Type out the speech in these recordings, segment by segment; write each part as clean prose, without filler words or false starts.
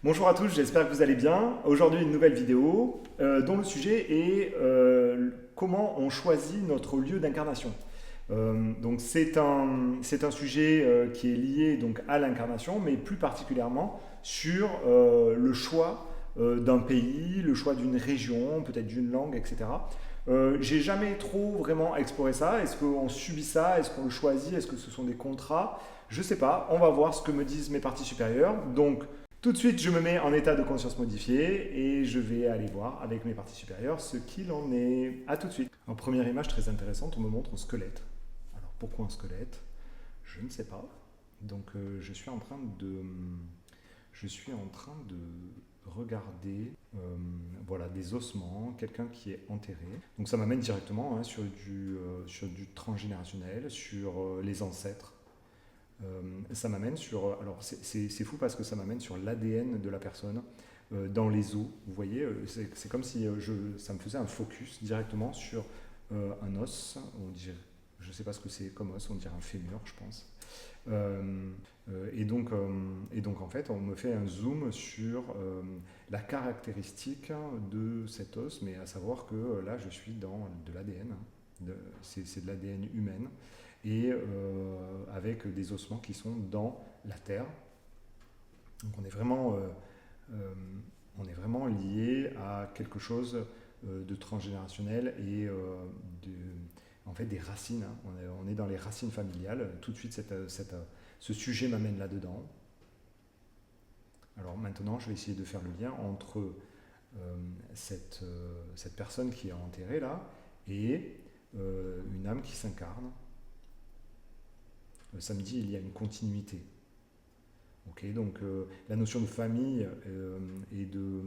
Bonjour à tous, j'espère que vous allez bien. Aujourd'hui, une nouvelle vidéo dont le sujet est comment on choisit notre lieu d'incarnation. Donc c'est un sujet qui est lié donc à l'incarnation, mais plus particulièrement sur le choix d'un pays, le choix d'une région, peut-être d'une langue, etc. J'ai jamais trop vraiment exploré ça. Est-ce qu'on subit ça? Est-ce qu'on le choisit? Est-ce que ce sont des contrats? Je sais pas. On va voir ce que me disent mes parties supérieures. Donc tout de suite, je me mets en état de conscience modifié et je vais aller voir avec mes parties supérieures ce qu'il en est. A tout de suite. En première image très intéressante, on me montre un squelette. Alors pourquoi un squelette? Je ne sais pas. Donc je suis en train de regarder voilà, des ossements, quelqu'un qui est enterré. Donc ça m'amène directement sur du transgénérationnel, sur les ancêtres. Ça m'amène sur. Alors, c'est fou parce que ça m'amène sur l'ADN de la personne dans les os. Vous voyez, c'est comme si ça me faisait un focus directement sur un os. Je ne sais pas ce que c'est comme os, on dirait un fémur, je pense. Et donc, en fait, on me fait un zoom sur la caractéristique de cet os, mais à savoir que là, je suis dans de l'ADN. C'est de l'ADN humaine et avec des ossements qui sont dans la terre. Donc euh, on est vraiment lié à quelque chose de transgénérationnel et en fait des racines. Hein. On est dans les racines familiales. Tout de suite, ce sujet m'amène là-dedans. Alors maintenant, je vais essayer de faire le lien entre cette personne qui est enterrée là et une âme qui s'incarne. Samedi, il y a une continuité. Okay, donc la notion de famille et de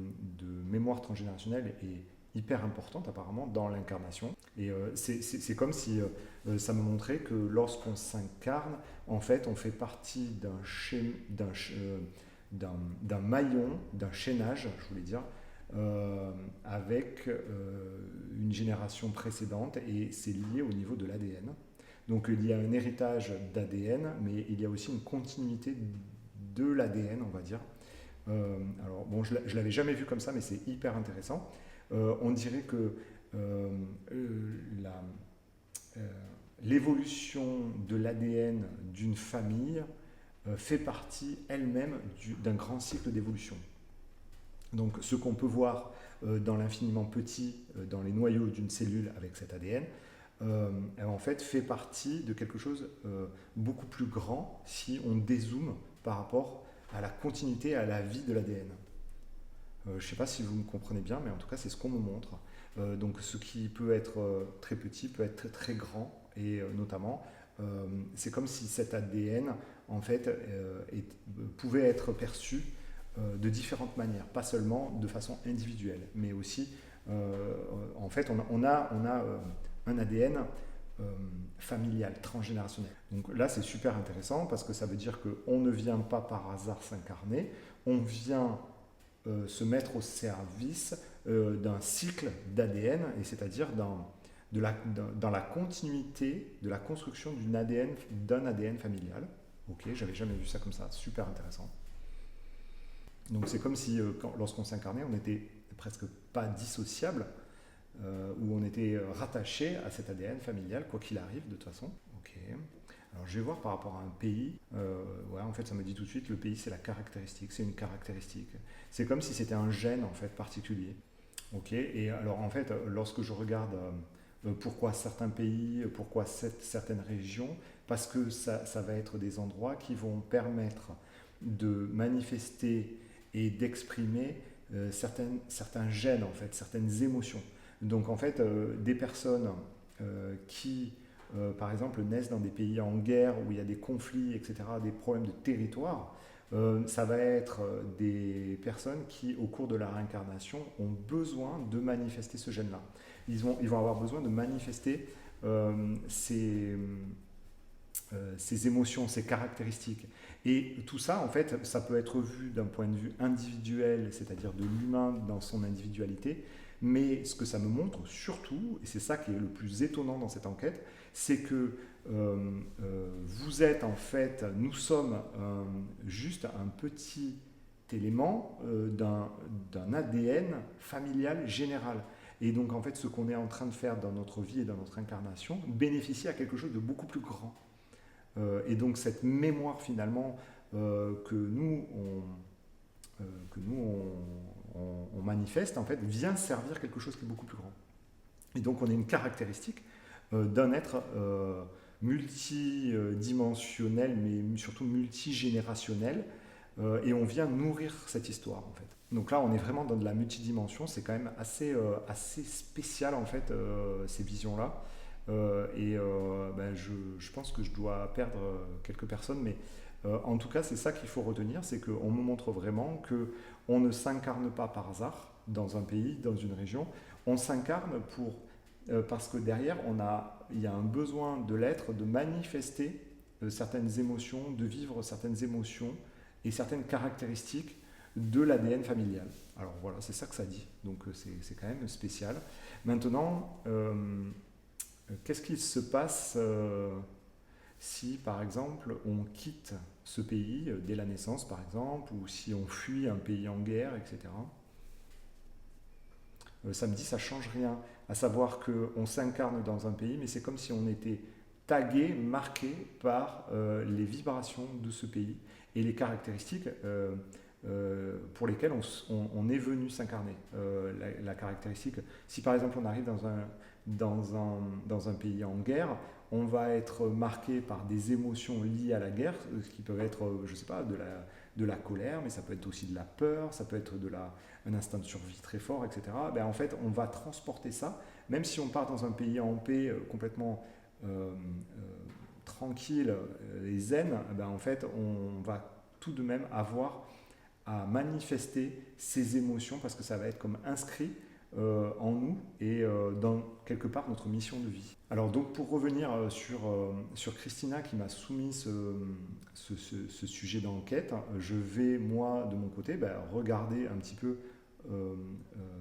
mémoire transgénérationnelle est hyper importante apparemment dans l'incarnation. Et c'est comme si ça me montrait que lorsqu'on s'incarne, en fait, on fait partie d'un maillon, d'un chaînage, je voulais dire, avec une génération précédente et c'est lié au niveau de l'ADN. Donc il y a un héritage d'ADN, mais il y a aussi une continuité de l'ADN, on va dire. Alors bon, je ne l'avais jamais vu comme ça, mais c'est hyper intéressant. On dirait que la, l'évolution de l'ADN d'une famille fait partie elle-même d'un grand cycle d'évolution. Donc ce qu'on peut voir dans l'infiniment petit, dans les noyaux d'une cellule avec cet ADN, en fait fait partie de quelque chose beaucoup plus grand si on dézoome par rapport à la continuité, à la vie de l'ADN. Je ne sais pas si vous me comprenez bien, mais en tout cas c'est ce qu'on me montre. Donc ce qui peut être très petit peut être très, très grand et notamment c'est comme si cet ADN en fait pouvait être perçu de différentes manières, pas seulement de façon individuelle, mais aussi en fait on a un ADN familial, transgénérationnel. Donc là, c'est super intéressant parce que ça veut dire qu'on ne vient pas par hasard s'incarner, on vient se mettre au service d'un cycle d'ADN, et c'est-à-dire dans la continuité de la construction d'un ADN familial. Ok, j'avais jamais vu ça comme ça, super intéressant. Donc c'est comme si lorsqu'on s'incarnait, on n'était presque pas dissociable, où on était rattaché à cet ADN familial, quoi qu'il arrive, de toute façon. Ok. Alors je vais voir par rapport à un pays. Ouais, en fait, ça me dit tout de suite, le pays, c'est la caractéristique, c'est une caractéristique. C'est comme si c'était un gène, en fait, particulier. Ok. Et alors, en fait, lorsque je regarde pourquoi certains pays, pourquoi certaines régions, parce que ça va être des endroits qui vont permettre de manifester et d'exprimer certains gènes, en fait, certaines émotions. Donc en fait, des personnes qui, par exemple, naissent dans des pays en guerre où il y a des conflits, etc., des problèmes de territoire, ça va être des personnes qui, au cours de la réincarnation, ont besoin de manifester ce gène-là. Ils vont avoir besoin de manifester ces, ces émotions, ces caractéristiques. Et tout ça, en fait, ça peut être vu d'un point de vue individuel, c'est-à-dire de l'humain dans son individualité, mais ce que ça me montre surtout, et c'est ça qui est le plus étonnant dans cette enquête, c'est que vous êtes en fait, nous sommes juste un petit élément d'un ADN familial général. Et donc, en fait, ce qu'on est en train de faire dans notre vie et dans notre incarnation bénéficie à quelque chose de beaucoup plus grand. Et donc, cette mémoire, finalement, que nous, on manifeste, en fait, vient servir quelque chose qui est beaucoup plus grand. Et donc, on a une caractéristique d'un être multidimensionnel, mais surtout multigénérationnel, et on vient nourrir cette histoire, en fait. Donc là, on est vraiment dans de la multidimension, c'est quand même assez spécial, en fait, ces visions-là. Je pense que je dois perdre quelques personnes, mais en tout cas, c'est ça qu'il faut retenir, c'est qu'on me montre vraiment qu'on ne s'incarne pas par hasard dans un pays, dans une région, on s'incarne parce que derrière, il y a un besoin de l'être, de manifester certaines émotions, de vivre certaines émotions et certaines caractéristiques de l'ADN familial. Alors voilà, c'est ça que ça dit, donc c'est quand même spécial. Maintenant, qu'est-ce qui se passe si, par exemple, on quitte ce pays dès la naissance, par exemple, ou si on fuit un pays en guerre, etc. Ça me dit, ça ne change rien. À savoir qu'on s'incarne dans un pays, mais c'est comme si on était tagué, marqué par les vibrations de ce pays et les caractéristiques pour lesquelles on est venu s'incarner. La caractéristique, si par exemple on arrive dans un pays en guerre, on va être marqué par des émotions liées à la guerre, ce qui peuvent être, je ne sais pas, de la colère, mais ça peut être aussi de la peur, ça peut être un instinct de survie très fort, etc. Ben, en fait, on va transporter ça, même si on part dans un pays en paix, complètement tranquille et zen, ben, en fait, on va tout de même avoir à manifester ces émotions parce que ça va être comme inscrit en nous et dans quelque part notre mission de vie. Alors donc pour revenir sur Christina qui m'a soumis ce sujet d'enquête, je vais moi de mon côté regarder un petit peu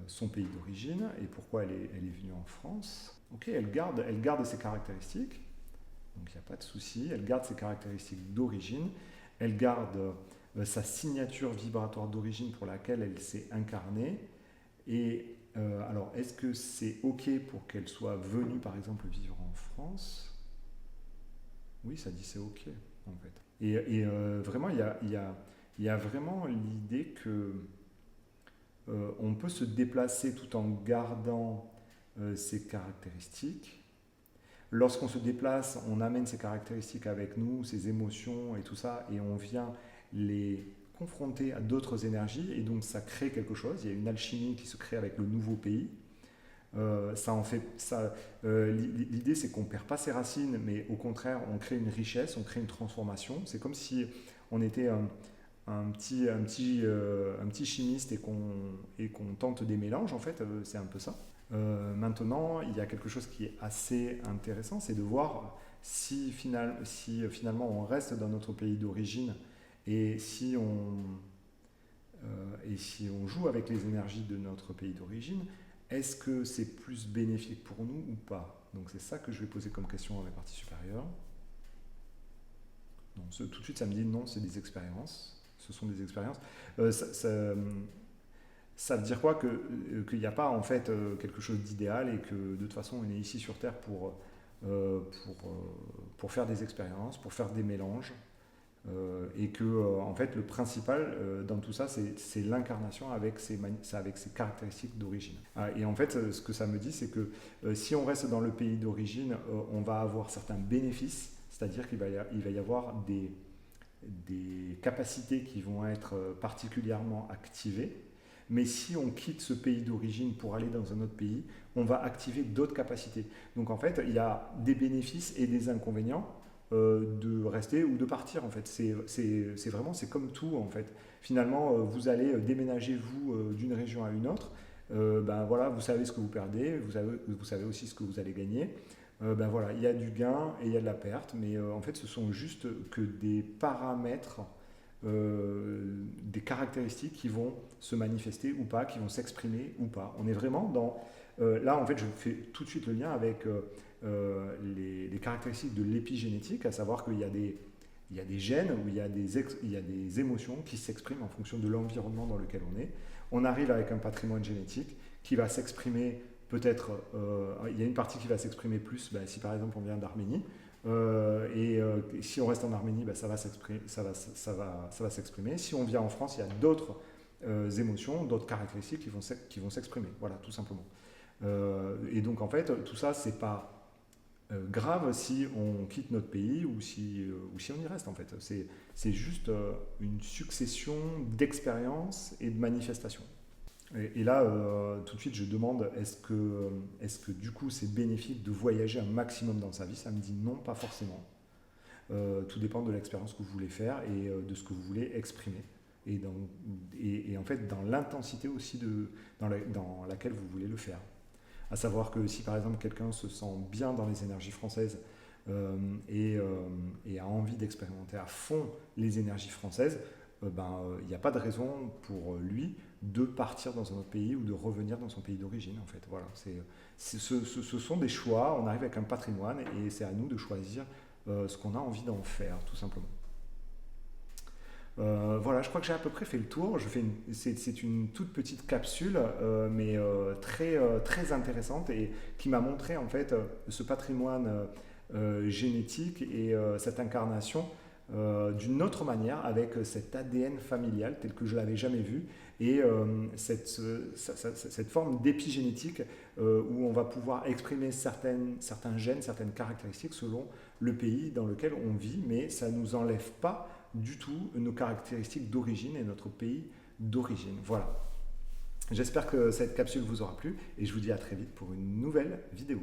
son pays d'origine et pourquoi elle est venue en France. Ok, elle garde ses caractéristiques, donc il n'y a pas de souci, elle garde ses caractéristiques d'origine, elle garde sa signature vibratoire d'origine pour laquelle elle s'est incarnée. Et alors, est-ce que c'est OK pour qu'elle soit venue, par exemple, vivre en France? Oui, ça dit c'est OK, en fait. Et vraiment, il y a vraiment l'idée que on peut se déplacer tout en gardant ses caractéristiques. Lorsqu'on se déplace, on amène ces caractéristiques avec nous, ses émotions et tout ça, et on vient les confronter à d'autres énergies, et donc ça crée quelque chose. Il y a une alchimie qui se crée avec le nouveau pays. L'idée, c'est qu'on ne perd pas ses racines, mais au contraire, on crée une richesse, on crée une transformation. C'est comme si on était un petit chimiste et qu'on tente des mélanges, en fait, c'est un peu ça. Maintenant, il y a quelque chose qui est assez intéressant, c'est de voir si finalement on reste dans notre pays d'origine et si on joue avec les énergies de notre pays d'origine, est-ce que c'est plus bénéfique pour nous ou pas? Donc c'est ça que je vais poser comme question à mes parties supérieures. Donc, tout de suite, ça me dit non, c'est des expériences. Ce sont des expériences. Ça veut dire quoi? Qu'il n'y a pas en fait quelque chose d'idéal et que de toute façon on est ici sur Terre pour faire des expériences, pour faire des mélanges et que en fait le principal dans tout ça c'est l'incarnation avec ses caractéristiques d'origine. Et en fait ce que ça me dit c'est que si on reste dans le pays d'origine on va avoir certains bénéfices, c'est-à-dire qu'il va y avoir des capacités qui vont être particulièrement activées. Mais si on quitte ce pays d'origine pour aller dans un autre pays, on va activer d'autres capacités. Donc en fait, il y a des bénéfices et des inconvénients de rester ou de partir. En fait, c'est vraiment, c'est comme tout en fait. Finalement, vous allez déménager vous d'une région à une autre. Voilà, vous savez ce que vous perdez, vous savez aussi ce que vous allez gagner. Voilà, il y a du gain et il y a de la perte, mais en fait, ce sont juste que des paramètres. Des caractéristiques qui vont se manifester ou pas, qui vont s'exprimer ou pas. On est vraiment dans... là, en fait, je fais tout de suite le lien avec les caractéristiques de l'épigénétique, à savoir qu'il y il y a des gènes ou il y a des émotions qui s'expriment en fonction de l'environnement dans lequel on est. On arrive avec un patrimoine génétique qui va s'exprimer peut-être, il y a une partie qui va s'exprimer plus si par exemple on vient d'Arménie, si on reste en Arménie, ça va s'exprimer. Si on vient en France, il y a d'autres émotions, d'autres caractéristiques qui vont s'exprimer. Voilà, tout simplement. Et donc en fait, tout ça, c'est pas grave si on quitte notre pays ou si on y reste en fait. C'est juste une succession d'expériences et de manifestations. Et là, tout de suite, je demande est-ce que du coup c'est bénéfique de voyager un maximum dans sa vie? Ça me dit non, pas forcément. Tout dépend de l'expérience que vous voulez faire et de ce que vous voulez exprimer. Et en fait, dans l'intensité aussi dans laquelle vous voulez le faire. À savoir que si par exemple quelqu'un se sent bien dans les énergies françaises et a envie d'expérimenter à fond les énergies françaises, il n'y a pas de raison pour lui de partir dans un autre pays ou de revenir dans son pays d'origine en fait. Voilà, ce sont des choix, on arrive avec un patrimoine et c'est à nous de choisir ce qu'on a envie d'en faire tout simplement. Voilà, je crois que j'ai à peu près fait le tour. C'est une toute petite capsule, mais très intéressante et qui m'a montré en fait ce patrimoine génétique et cette incarnation d'une autre manière avec cet ADN familial tel que je l'avais jamais vu et cette forme d'épigénétique où on va pouvoir exprimer certains gènes, certaines caractéristiques selon le pays dans lequel on vit, mais ça ne nous enlève pas du tout nos caractéristiques d'origine et notre pays d'origine. Voilà. J'espère que cette capsule vous aura plu et je vous dis à très vite pour une nouvelle vidéo.